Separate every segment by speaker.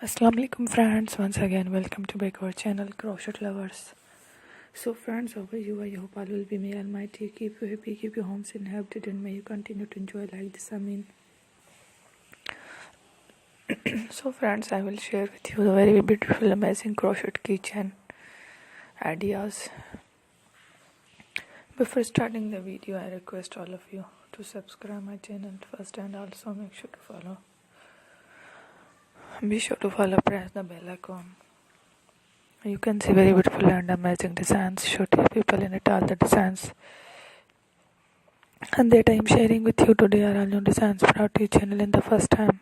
Speaker 1: Assalamu alaikum friends, once again welcome to back our channel Crochet Lovers. So friends, how are you? I hope all will be may Almighty keep you happy, keep your homes inhabited, and may you continue to enjoy like this. So friends, I will share with you the very beautiful amazing crochet keychain ideas. Before starting the video, I request all of you to subscribe my channel first and also make sure to follow. Be sure to follow, press the bell icon. You can see very beautiful and amazing designs. Show to people in it all the designs. And that I am sharing with you today are all new designs brought to your channel in the first time.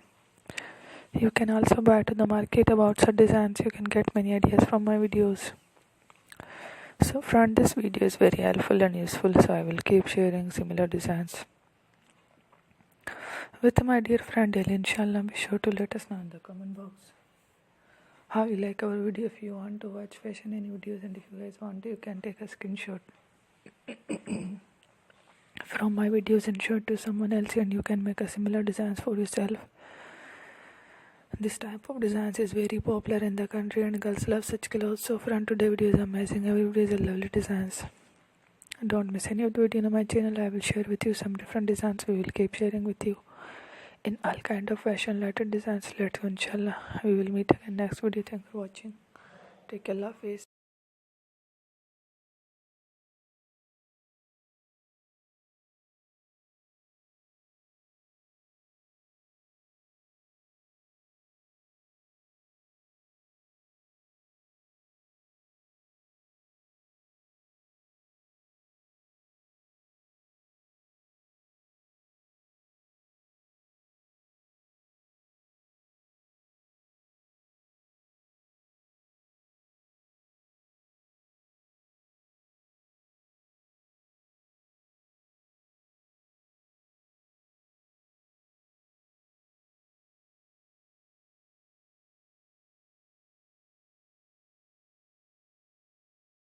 Speaker 1: You can also buy to the market about such designs. You can get many ideas from my videos. So friend, this video is very helpful and useful, so I will keep sharing similar designs with my dear friend Ellie. Inshallah, be sure to let us know in the comment box how you like our video. If you want to watch fashion any videos, and if you guys want to, you can take a screenshot from my videos and show it to someone else, and you can make a similar designs for yourself. This type of designs is very popular in the country and girls love such clothes. So friend, today video is amazing. Every video is a lovely designs. Don't miss any of the video on my channel. I will share with you some different designs. We will keep sharing with you in all kind of fashion related designs. Let's go, inshallah. We will meet again next video. Thanks for watching. Take care. Allah Hafiz.